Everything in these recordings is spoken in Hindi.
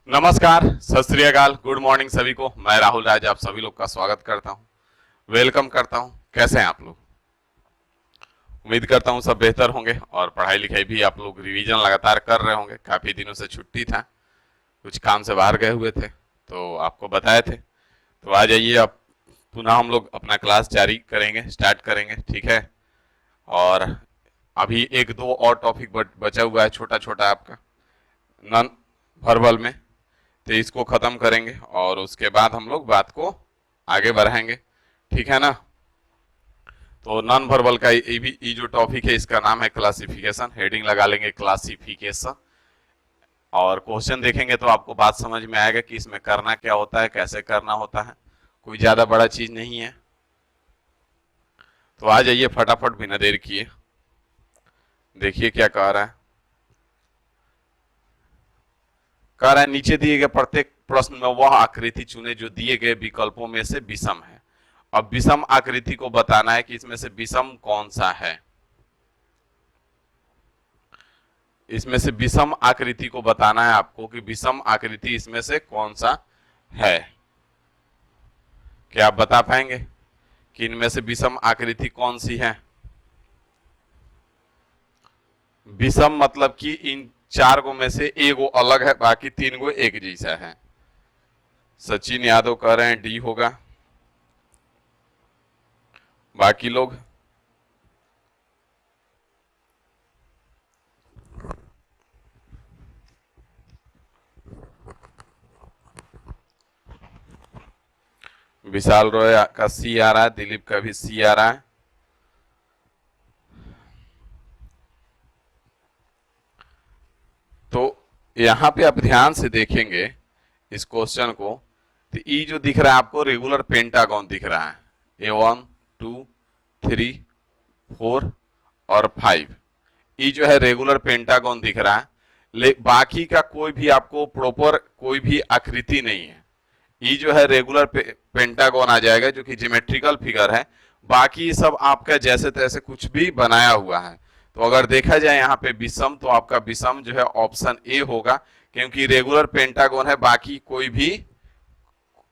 नमस्कार, सत श्री अकाल, गुड मॉर्निंग सभी को। मैं राहुल राज आप सभी लोग का स्वागत करता हूं, वेलकम करता हूं। कैसे हैं आप लोग? उम्मीद करता हूं सब बेहतर होंगे और पढ़ाई लिखाई भी आप लोग रिवीजन लगातार कर रहे होंगे। काफी दिनों से छुट्टी था, कुछ काम से बाहर गए हुए थे तो आपको बताए थे। तो आ जाइए, अब पुनः हम लोग अपना क्लास जारी करेंगे, स्टार्ट करेंगे, ठीक है। और अभी एक दो और टॉपिक बचा हुआ है, छोटा छोटा आपका नॉन वर्बल में। तो इसको खत्म करेंगे और उसके बाद हम लोग बात को आगे बढ़ाएंगे, ठीक है ना। तो नॉन वर्बल का ये जो टॉपिक है इसका नाम है क्लासिफिकेशन। हेडिंग लगा लेंगे क्लासिफिकेशन और क्वेश्चन देखेंगे तो आपको बात समझ में आएगा कि इसमें करना क्या होता है, कैसे करना होता है। कोई ज्यादा बड़ा चीज नहीं है। तो आ जाइए फटाफट, बिना देर किए देखिए क्या कह रहा है। कह रहा है नीचे दिए गए प्रत्येक प्रश्न में वह आकृति चुने जो दिए गए विकल्पों में से विषम है। अब विषम आकृति को बताना है कि इसमें से विषम कौन सा है। इसमें से विषम आकृति को बताना है आपको कि विषम आकृति इसमें से कौन सा है। क्या आप बता पाएंगे कि इनमें से विषम आकृति कौन सी है? विषम मतलब कि इन चार गो में से एक गो अलग है, बाकी तीन गो एक जैसा है। सचिन यादव कह रहे हैं डी होगा। बाकी लोग विशाल रॉय का सी आ रहा है, दिलीप का भी सी आ रहा है। तो यहां पे आप ध्यान से देखेंगे इस क्वेश्चन को, तो ई जो दिख रहा है आपको रेगुलर पेंटागन दिख रहा है। A1 2 3 4 और 5, ई जो है रेगुलर पेंटागन दिख रहा है। बाकी का कोई भी आपको प्रॉपर कोई भी आकृति नहीं है। ई जो है रेगुलर पेंटागन आ जाएगा जो कि ज्योमेट्रिकल फिगर है। बाकी सब आपका जैसे तैसे कुछ भी बनाया हुआ है। तो अगर देखा जाए यहाँ पे विषम, तो आपका विषम जो है ऑप्शन ए होगा, क्योंकि रेगुलर पेंटागन है, बाकी कोई भी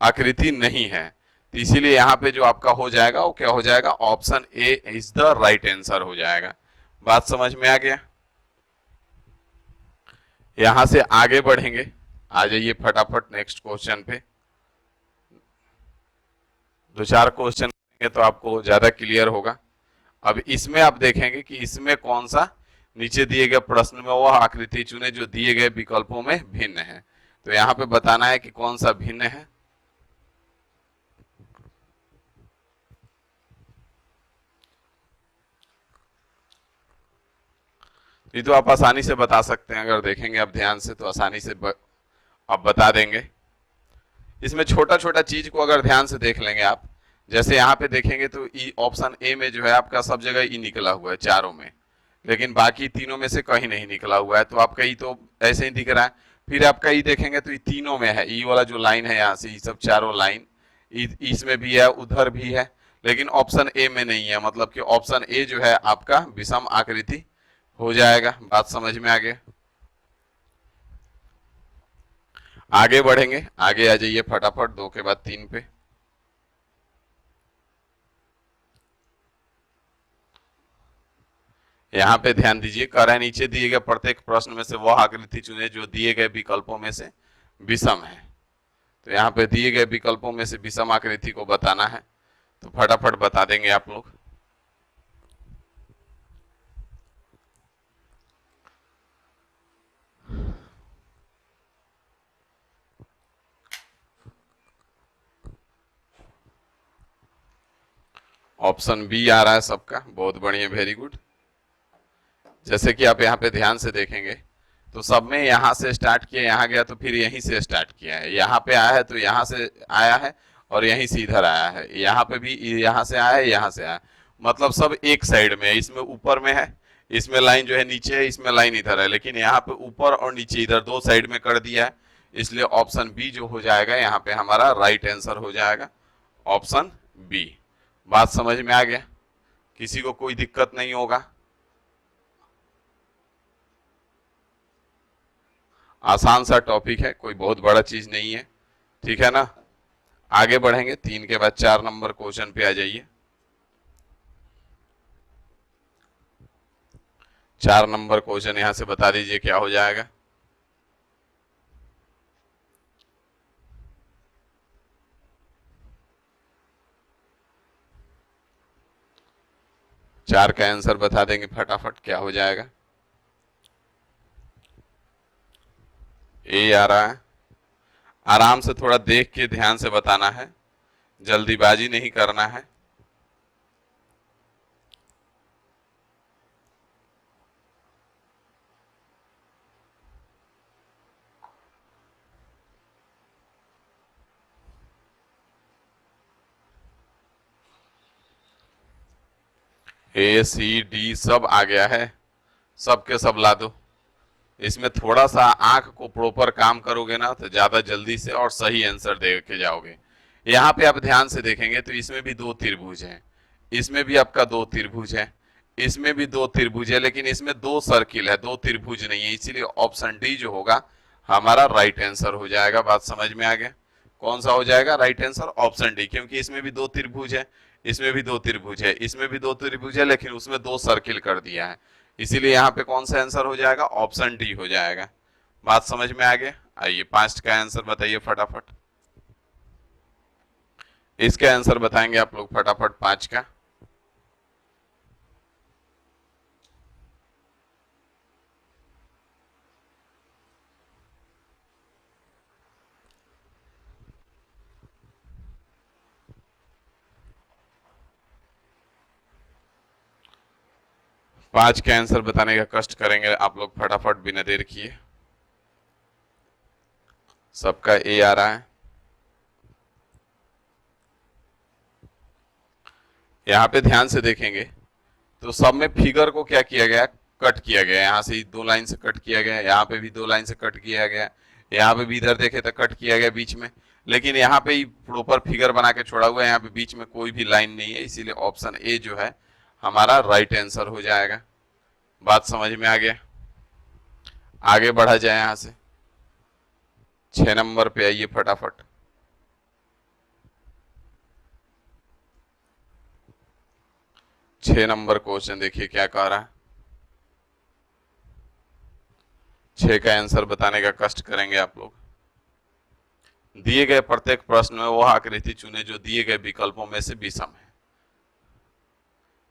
आकृति नहीं है। तो इसीलिए यहाँ पे जो आपका हो जाएगा वो क्या हो जाएगा, option A is the right answer हो जाएगा। बात समझ में आ गया? यहां से आगे बढ़ेंगे, आ जाइए फटाफट नेक्स्ट क्वेश्चन पे। दो चार क्वेश्चन करेंगे तो आपको ज्यादा क्लियर होगा। अब इसमें आप देखेंगे कि इसमें कौन सा नीचे दिए गए प्रश्न में वह आकृति चुने जो दिए गए विकल्पों में भिन्न है। तो यहां पे बताना है कि कौन सा भिन्न है। ये तो आप आसानी से बता सकते हैं, अगर देखेंगे आप ध्यान से तो आसानी से आप बता देंगे। इसमें छोटा छोटा चीज को अगर ध्यान से देख लेंगे आप, जैसे यहाँ पे देखेंगे तो ई ऑप्शन ए में जो है आपका सब जगह ई निकला हुआ है चारों में, लेकिन बाकी तीनों में से कहीं नहीं निकला हुआ है। तो आपका ई तो ऐसे ही दिख रहा है। फिर आपका ई देखेंगे तो ई तीनों में है, ई वाला जो लाइन है यहाँ से, ये सब चारों लाइन इसमें भी है, उधर भी है, लेकिन ऑप्शन ए में नहीं है। मतलब कि ऑप्शन ए जो है आपका विषम आकृति हो जाएगा। बात समझ में आ गया? आगे बढ़ेंगे, आगे आ जाइए फटाफट, दो के बाद तीन पे। यहाँ पे ध्यान दीजिए, कह रहा है नीचे दिए गए प्रत्येक प्रश्न में से वह आकृति चुने जो दिए गए विकल्पों में से विषम है। तो यहाँ पे दिए गए विकल्पों में से विषम आकृति को बताना है, तो फटाफट बता देंगे आप लोग। ऑप्शन बी आ रहा है सबका, बहुत बढ़िया, वेरी गुड। जैसे कि आप यहाँ पे ध्यान से देखेंगे तो सब में यहाँ से स्टार्ट किया, यहाँ गया तो फिर यहीं से स्टार्ट किया है, यहाँ पे आया है तो यहाँ से आया है और यहीं से इधर आया है, यहाँ पे भी यहाँ से आया है, यहाँ से आया, मतलब सब एक साइड में है। इसमें ऊपर में है, इसमें लाइन जो है नीचे है, इसमें लाइन इधर है, लेकिन यहाँ पे ऊपर और नीचे इधर दो साइड में कर दिया है। इसलिए ऑप्शन बी जो हो जाएगा यहाँ पे हमारा राइट आंसर हो जाएगा, ऑप्शन बी। बात समझ में आ गया? किसी को कोई दिक्कत नहीं होगा? आसान सा टॉपिक है, कोई बहुत बड़ा चीज नहीं है, ठीक है ना। आगे बढ़ेंगे, 3 के बाद 4 नंबर क्वेश्चन पे आ जाइए। 4 नंबर क्वेश्चन यहां से बता दीजिए क्या हो जाएगा। चार का आंसर बता देंगे फटाफट, क्या हो जाएगा। ए आ रहा है, आराम से थोड़ा देख के ध्यान से बताना है, जल्दीबाजी नहीं करना है। ए सी डी सब आ गया है, सब के सब ला दो। इसमें थोड़ा सा आंख को प्रॉपर काम करोगे ना तो ज्यादा जल्दी से और सही आंसर दे के जाओगे। यहाँ पे आप ध्यान से देखेंगे तो इसमें भी 2 त्रिभुज हैं, इसमें भी आपका 2 त्रिभुज है, इसमें भी 2 त्रिभुज है, लेकिन इसमें 2 सर्किल है, 2 त्रिभुज नहीं है, इसीलिए ऑप्शन डी जो होगा हमारा राइट आंसर हो जाएगा। बात समझ में आ गया, कौन सा हो जाएगा राइट आंसर, ऑप्शन डी, क्योंकि इसमें भी 2 त्रिभुज है, इसमें भी 2 त्रिभुज है, इसमें भी 2 त्रिभुज है, लेकिन उसमें 2 सर्किल कर दिया है, इसीलिए यहाँ पे कौन सा आंसर हो जाएगा, ऑप्शन डी हो जाएगा। बात समझ में आ गया। आइए 5 का आंसर बताइए फटाफट। इसका आंसर बताएंगे आप लोग फटाफट 5 का। पांच के आंसर बताने का कष्ट करेंगे आप लोग फटाफट बिना देर किए। सबका ए आ रहा है। यहाँ पे ध्यान से देखेंगे तो सब में फिगर को क्या किया गया, कट किया गया, यहाँ से 2 लाइन से कट किया गया, यहाँ पे भी 2 लाइन से कट किया गया, यहाँ पे भी इधर देखे तो कट किया गया बीच में, लेकिन यहाँ पे ही प्रॉपर फिगर बना के छोड़ा हुआ है, यहाँ पे बीच में कोई भी लाइन नहीं है, इसीलिए ऑप्शन ए जो है हमारा राइट आंसर हो जाएगा। बात समझ में आ गया। आगे बढ़ा जाए, यहां से 6 नंबर पे आइए फटाफट। 6 नंबर क्वेश्चन देखिए क्या कह रहा है। 6 का आंसर बताने का कष्ट करेंगे आप लोग। दिए गए प्रत्येक प्रश्न में वह आकृति चुने जो दिए गए विकल्पों में से विषम है।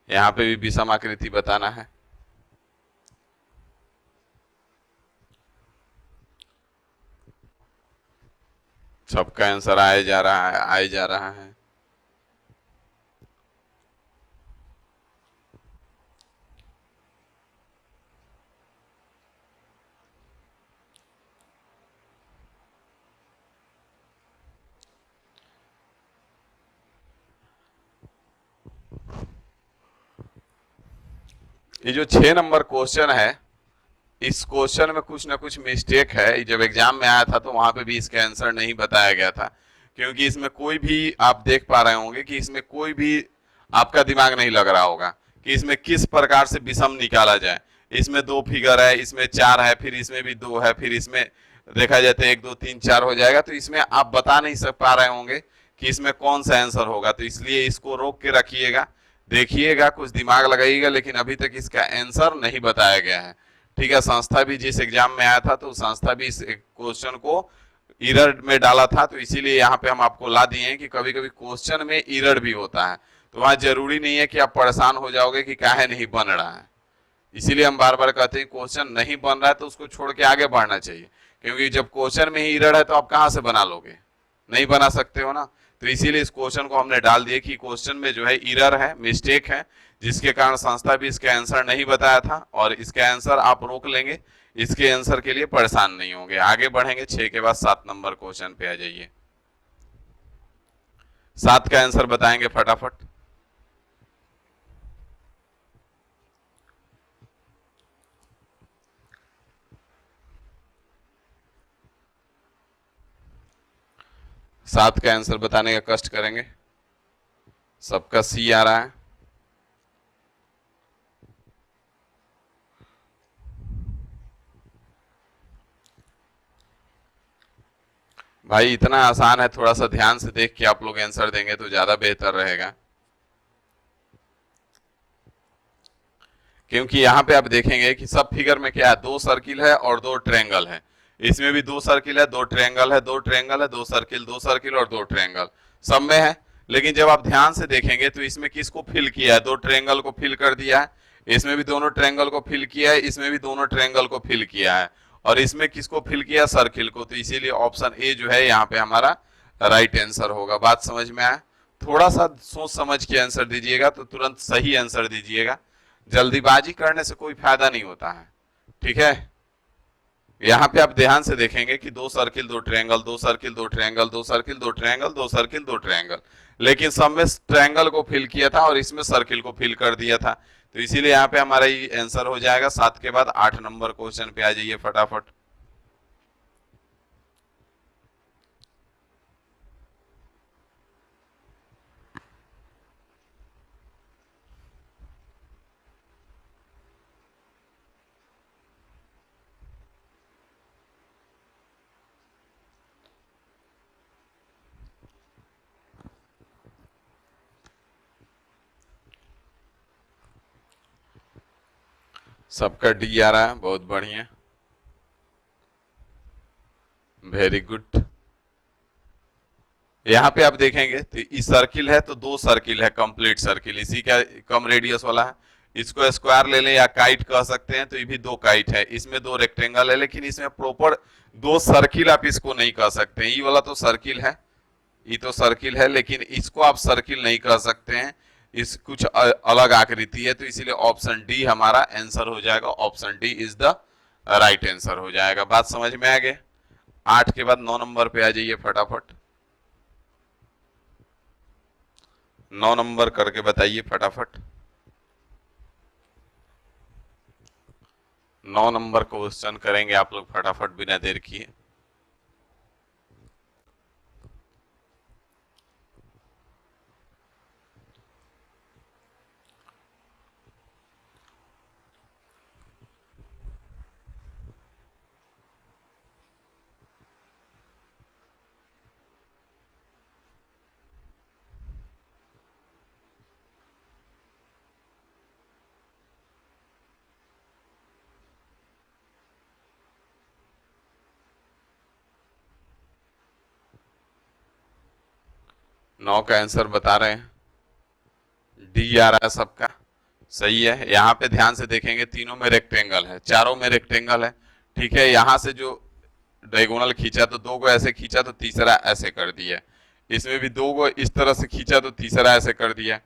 यहां पे भी विषम आकृति बताना है। सबका आंसर आए जा रहा है, आए जा रहा है। ये जो 6 नंबर क्वेश्चन है, इस क्वेश्चन में कुछ ना कुछ मिस्टेक है। जब एग्जाम में आया था तो वहां पे भी इसका आंसर नहीं बताया गया था, क्योंकि इसमें कोई भी आप देख पा रहे होंगे कि इसमें कोई भी आपका दिमाग नहीं लग रहा होगा कि इसमें किस प्रकार से विषम निकाला जाए। इसमें 2 फिगर है, इसमें 4 है, फिर इसमें भी 2 है, फिर इसमें देखा जाए तो 1 2 3 4 हो जाएगा, तो इसमें आप बता नहीं सक पा रहे होंगे कि इसमें कौन सा आंसर होगा, तो इसलिए इसको रोक के रखिएगा, देखिएगा, कुछ दिमाग लगाइएगा, लेकिन अभी तक इसका आंसर नहीं बताया गया है। ठीक है, संस्था भी जिस एग्जाम में आया था तो संस्था भी इस क्वेश्चन को इरर में डाला था, तो इसीलिए यहाँ पे हम आपको ला दिए हैं कि कभी कभी क्वेश्चन में इरर भी होता है, तो वहां जरूरी नहीं है कि आप परेशान हो जाओगे कि काहे नहीं बन रहा है। इसीलिए हम बार बार कहते हैं क्वेश्चन नहीं बन रहा है तो उसको छोड़ के आगे बढ़ना चाहिए, क्योंकि जब क्वेश्चन में ही इरर है तो आप कहाँ से बना लोगे, नहीं बना सकते हो ना। तो इसीलिए इस क्वेश्चन को हमने डाल दिया कि क्वेश्चन में जो है इरर है, मिस्टेक है, जिसके कारण संस्था भी इसका आंसर नहीं बताया था, और इसका आंसर आप रोक लेंगे, इसके आंसर के लिए परेशान नहीं होंगे। आगे बढ़ेंगे, 6 के बाद 7 नंबर क्वेश्चन पे आ जाइए। 7 का आंसर बताएंगे फटाफट। सात का आंसर बताने का कष्ट करेंगे। सबका सी आ रहा है। भाई इतना आसान है, थोड़ा सा ध्यान से देख के आप लोग आंसर देंगे तो ज्यादा बेहतर रहेगा। क्योंकि यहाँ पे आप देखेंगे कि सब फिगर में क्या है, दो सर्किल है और दो ट्रायंगल है। इसमें भी दो सर्किल है, दो ट्रायंगल है, दो ट्रायंगल है, दो सर्किल और दो ट्रायंगल सब में है। लेकिन जब आप ध्यान से देखेंगे तो इसमें किसको फिल किया है, दो ट्रायंगल को फिल कर दिया है। इसमें भी दोनों ट्रायंगल को फिल किया है, इसमें भी दोनों ट्रायंगल को फिल किया है। और इसमें किसको फिल किया, सर्किल को। तो इसीलिए ऑप्शन ए जो है यहाँ पे हमारा राइट आंसर होगा। बात समझ में आया? थोड़ा सा सोच समझ के आंसर दीजिएगा तो तुरंत सही आंसर दीजिएगा। जल्दीबाजी करने से कोई फायदा नहीं होता है। ठीक है। यहाँ पे आप ध्यान से देखेंगे कि दो सर्किल दो ट्रायंगल, दो सर्किल दो ट्रायंगल, दो सर्किल दो ट्रायंगल, दो सर्किल दो ट्रायंगल। लेकिन सब में ट्रायंगल को फिल किया था और इसमें सर्किल को फिल कर दिया था। तो इसीलिए यहाँ पे हमारा ये आंसर हो जाएगा। 7 के बाद 8 नंबर क्वेश्चन पे आ जाइए फटाफट। सबका डी आ रहा है, बहुत बढ़िया, वेरी गुड। यहाँ पे आप देखेंगे तो इस सर्किल है तो दो सर्किल है, कंप्लीट सर्किल, इसी का कम रेडियस वाला है। इसको स्क्वायर ले लें या काइट कह सकते हैं, तो ये भी दो काइट है। इसमें दो रेक्टेंगल है, लेकिन इसमें प्रॉपर दो सर्किल आप इसको नहीं कह सकते। ये वाला तो सर्किल है, ये तो सर्किल है, लेकिन इसको आप सर्किल नहीं कह सकते हैं। इस कुछ अलग आकृति है, तो इसीलिए ऑप्शन डी हमारा आंसर हो जाएगा। Option D is the right answer हो जाएगा। बात समझ में आ गए? 8 के बाद 9 नंबर पे आ जाइए फटाफट। 9 नंबर करके बताइए फटाफट। 9 नंबर क्वेश्चन करेंगे आप लोग फटाफट बिना देर किए। नौ का आंसर बता रहे हैं, डी आ रहा है सबका। सही है। यहाँ पे ध्यान से देखेंगे, तीनों में रेक्टेंगल है, चारों में रेक्टेंगल है। ठीक है। यहाँ से जो डायगोनल खींचा तो दो को ऐसे खींचा तो तीसरा ऐसे कर दिया। इसमें भी दो को इस तरह से खींचा तो तीसरा ऐसे कर दिया।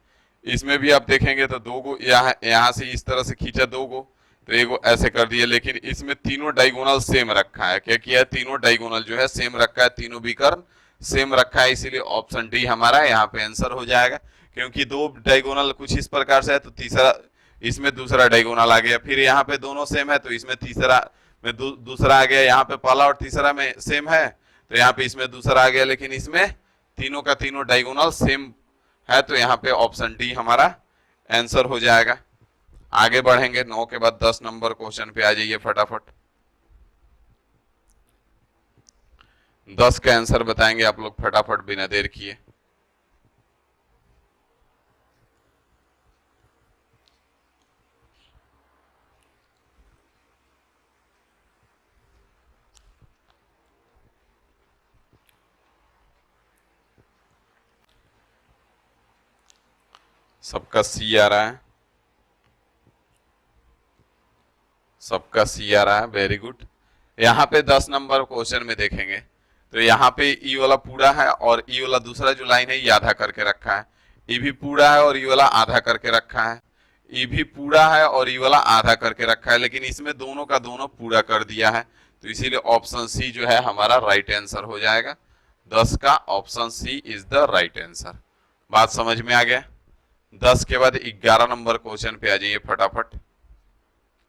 इसमें भी आप देखेंगे तो दो को यहाँ से इस तरह से खींचा दो को, तो एक ऐसे कर दिया। लेकिन इसमें तीनों डायगोनल सेम रखा है। क्या किया है, तीनों डायगोनल जो है सेम रखा है, तीनों विकर्ण सेम रखा है। इसीलिए ऑप्शन डी हमारा यहाँ पे आंसर हो जाएगा। क्योंकि दो डायगोनल कुछ इस प्रकार से है तो तीसरा इसमें दूसरा डायगोनल आ गया। फिर यहाँ पे दोनों सेम है तो इसमें तीसरा में दूसरा आ गया। यहाँ पे पहला और तीसरा में सेम है तो यहाँ पे इसमें दूसरा आ गया। लेकिन इसमें तीनों का तीनों डायगोनल सेम है, तो यहाँ पे ऑप्शन डी हमारा आंसर हो जाएगा। आगे बढ़ेंगे। 9 के बाद 10 नंबर क्वेश्चन पे आ जाइए फटाफट। 10 का आंसर बताएंगे आप लोग फटाफट बिना देर किए। सबका सी आ रहा है, सबका सी आ रहा है, वेरी गुड। यहाँ पे 10 नंबर क्वेश्चन में देखेंगे तो यहाँ पे ई वाला पूरा है और ई वाला दूसरा जो लाइन है ये आधा करके रखा है। ई भी पूरा है और ई वाला आधा करके रखा है। ई भी पूरा है और ई वाला आधा करके रखा है। लेकिन इसमें दोनों का दोनों पूरा कर दिया है, तो इसीलिए ऑप्शन सी जो है हमारा राइट आंसर हो जाएगा। 10 का option C is the right answer. बात समझ में आ गया? 10 के बाद 11 नंबर क्वेश्चन पे आ जाइए फटाफट।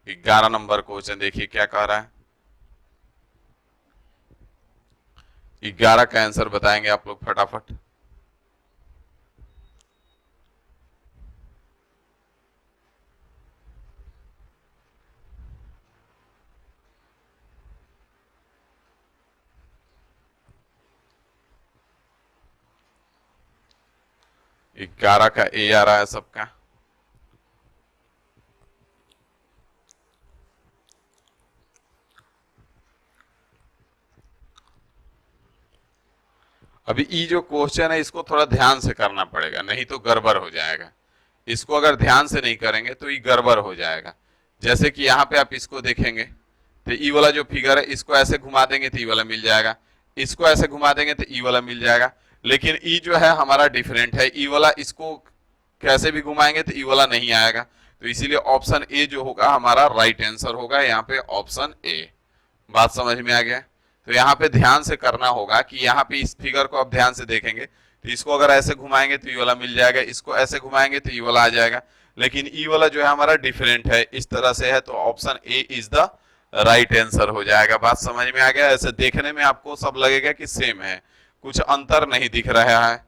11 नंबर क्वेश्चन देखिए क्या कह रहा है। 11 का आंसर बताएंगे आप लोग फटाफट। 11 का ए आ रहा है सबका। अभी ई जो क्वेश्चन है इसको थोड़ा ध्यान से करना पड़ेगा, नहीं तो गड़बड़ हो जाएगा। इसको अगर ध्यान से नहीं करेंगे तो ये गड़बड़ हो जाएगा। जैसे कि यहाँ पे आप इसको देखेंगे तो ई वाला जो फिगर है इसको ऐसे घुमा देंगे तो ई वाला मिल जाएगा, इसको ऐसे घुमा देंगे तो ई वाला मिल जाएगा। लेकिन ई जो है हमारा डिफरेंट है, ई वाला इसको कैसे भी घुमाएंगे तो ई वाला नहीं आएगा। तो इसीलिए ऑप्शन ए जो होगा हमारा राइट आंसर होगा यहाँ पे, ऑप्शन ए। बात समझ में आ गया? तो यहाँ पे ध्यान से करना होगा कि यहाँ पे इस फिगर को आप ध्यान से देखेंगे तो इसको अगर ऐसे घुमाएंगे तो ई वाला मिल जाएगा, इसको ऐसे घुमाएंगे तो ई वाला आ जाएगा। लेकिन ई वाला जो है हमारा डिफरेंट है, इस तरह से है, तो option A is the right answer हो जाएगा। बात समझ में आ गया? ऐसे देखने में आपको सब लगेगा कि सेम है, कुछ अंतर नहीं दिख रहा है,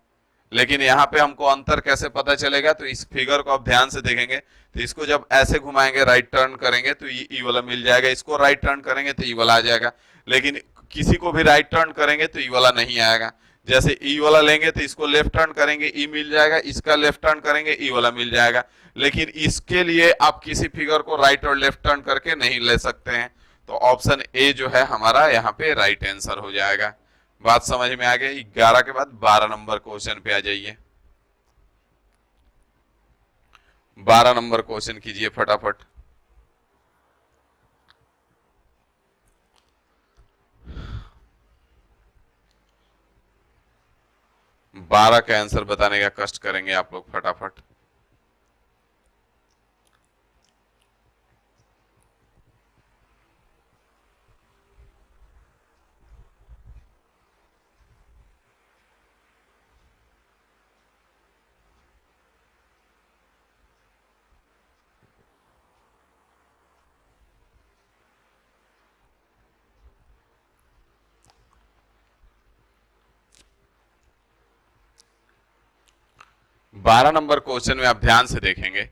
लेकिन यहाँ पे हमको अंतर कैसे पता चलेगा? तो इस फिगर को आप ध्यान से देखेंगे तो इसको जब ऐसे घुमाएंगे, राइट टर्न करेंगे तो ई वाला मिल जाएगा, इसको राइट टर्न करेंगे तो ई वाला आ जाएगा। लेकिन किसी को भी राइट टर्न करेंगे तो ई वाला नहीं आएगा। जैसे ई वाला लेंगे तो इसको लेफ्ट टर्न करेंगे ई मिल जाएगा, इसका लेफ्ट टर्न करेंगे ई वाला मिल जाएगा। लेकिन इसके लिए आप किसी फिगर को राइट और लेफ्ट टर्न करके नहीं ले सकते हैं। तो ऑप्शन ए जो है हमारा यहाँ पे राइट आंसर हो जाएगा। बात समझ में आ गई? 11 के बाद 12 नंबर क्वेश्चन पे आ जाइए। 12 नंबर क्वेश्चन कीजिए फटाफट। 12 का आंसर बताने का कष्ट करेंगे आप लोग फटाफट। बारह नंबर क्वेश्चन में आप ध्यान से देखेंगे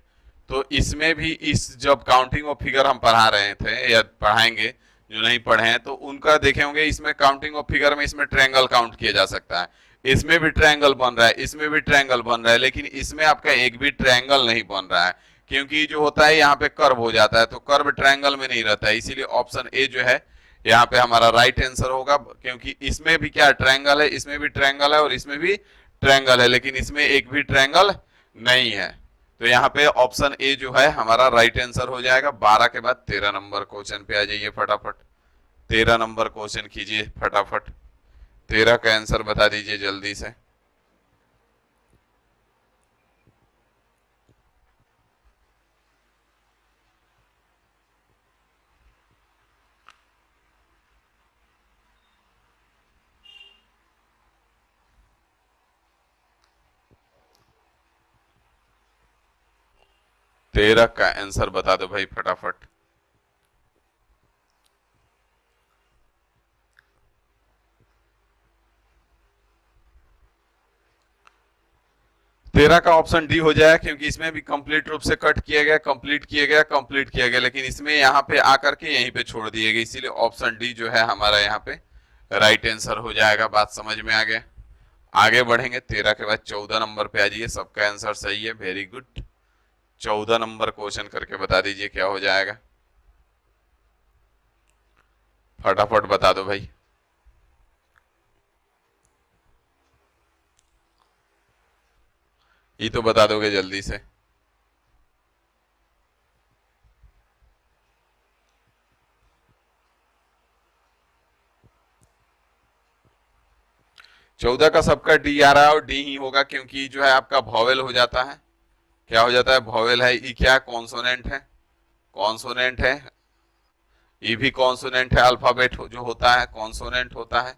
तो इसमें भी इस जब काउंटिंग ऑफ फिगर हम पढ़ा रहे थे या पढ़ाएंगे, जो नहीं पढ़े हैं तो उनका देखे होंगे, इसमें काउंटिंग ऑफ फिगर में इसमें ट्रायंगल काउंट किया जा सकता है। इसमें भी ट्रायंगल बन रहा है, इसमें भी ट्रायंगल बन रहा है, लेकिन इसमें आपका एक भी ट्रायंगल नहीं बन रहा है, क्योंकि जो होता है यहाँ पे कर्व हो जाता है, तो कर्व ट्रायंगल में नहीं रहता है। इसीलिए ऑप्शन ए जो है यहाँ पे हमारा राइट आंसर होगा, क्योंकि इसमें भी क्या ट्रायंगल है, इसमें भी ट्रायंगल है और इसमें भी ट्रायंगल है, लेकिन इसमें एक भी ट्रायंगल नहीं है। तो यहाँ पे ऑप्शन ए जो है हमारा राइट आंसर हो जाएगा। 12 के बाद 13 नंबर क्वेश्चन पे आ जाइए फटाफट। 13 नंबर क्वेश्चन कीजिए फटाफट। 13 का आंसर बता दीजिए जल्दी से। तेरह का आंसर बता दो भाई फटाफट। तेरह का ऑप्शन डी हो जाएगा, क्योंकि इसमें भी कंप्लीट रूप से कट किया गया, कंप्लीट किया गया, कंप्लीट किया गया, लेकिन इसमें यहाँ पे आकर के यहीं पे छोड़ दिए गए, इसीलिए ऑप्शन डी जो है हमारा यहाँ पे राइट आंसर हो जाएगा। बात समझ में आ गया? आगे बढ़ेंगे। 13 के बाद 14 नंबर पे आ जाइए। सबका आंसर सही है, वेरी गुड। 14 नंबर क्वेश्चन करके बता दीजिए क्या हो जाएगा, फटाफट बता दो भाई। ये तो बता दोगे जल्दी से। चौदह का सबका डी आ रहा है और डी ही होगा, क्योंकि जो है आपका वॉवेल हो जाता है। क्या हो जाता है? वॉवेल है। ई क्या कॉन्सोनेंट है? कॉन्सोनेंट है। ई भी कॉन्सोनेंट है। अल्फाबेट जो होता है कॉन्सोनेंट होता है।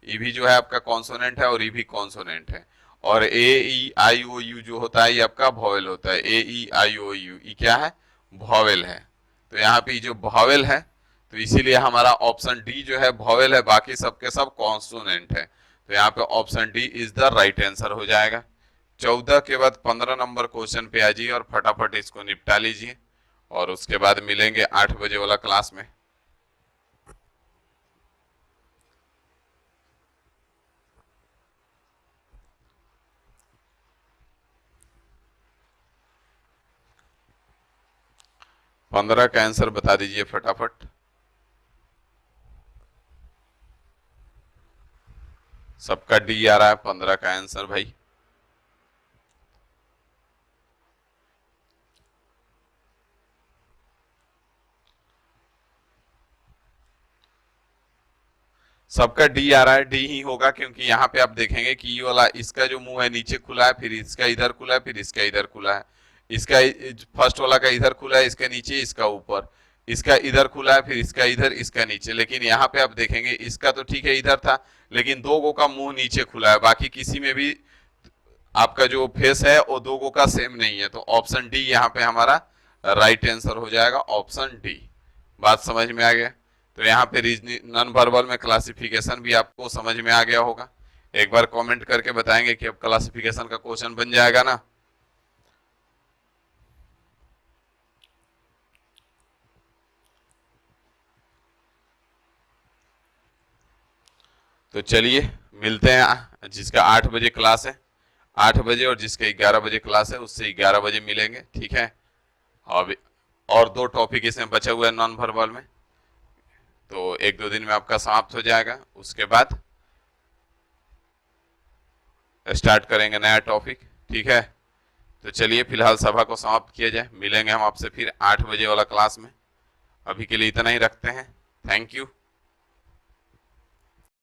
ई भी जो है आपका कॉन्सोनेंट है और ई भी कॉन्सोनेंट है। और ए ई आई ओ यू जो होता है ये आपका वॉवेल होता है। ए ई आई ओ यू, ई क्या है? वॉवेल है। तो यहाँ पे जो वॉवेल है, तो इसीलिए हमारा ऑप्शन डी जो है वॉवेल है, बाकी सबके सब कॉन्सोनेंट है। तो यहाँ पे option D is the right answer हो जाएगा। 14 के बाद 15 नंबर क्वेश्चन पे आ जाइए और फटाफट इसको निपटा लीजिए, और उसके बाद मिलेंगे 8 बजे वाला क्लास में। 15 का आंसर बता दीजिए फटाफट। सबका डी आ रहा है 15 का आंसर भाई। सबका डी आ रहा है, डी ही होगा, क्योंकि यहाँ पे आप देखेंगे कि ये वाला इसका जो मुंह है नीचे खुला है, फिर इसका इधर खुला है, फिर इसका इधर खुला है। इसका फर्स्ट वाला का इधर खुला है, इसका नीचे, इसका ऊपर, इसका इधर खुला है, फिर इसका इधर, इसका नीचे। लेकिन यहाँ पे आप देखेंगे इसका तो ठीक है इधर था, लेकिन दो गो का मुंह नीचे खुला है, बाकी किसी में भी आपका जो फेस है वो दो गो का सेम नहीं है। तो ऑप्शन डी यहाँ पे हमारा राइट आंसर हो जाएगा, ऑप्शन डी। बात समझ में आ गया? तो यहाँ पे रीजनिंग नॉन वर्बल में क्लासिफिकेशन भी आपको समझ में आ गया होगा। एक बार कमेंट करके बताएंगे कि अब क्लासिफिकेशन का क्वेश्चन बन जाएगा ना। तो चलिए मिलते हैं, जिसका 8 बजे क्लास है 8 बजे, और जिसका 11 बजे क्लास है उससे 11 बजे मिलेंगे, ठीक है। और दो टॉपिक इसमें बचा हुआ है नॉन वर्बल में, तो एक दो दिन में आपका समाप्त हो जाएगा। उसके बाद स्टार्ट करेंगे नया टॉपिक, ठीक है। तो चलिए फिलहाल सभा को समाप्त किया जाए, मिलेंगे हम आपसे फिर 8 बजे वाला क्लास में। अभी के लिए इतना ही रखते हैं। Thank you.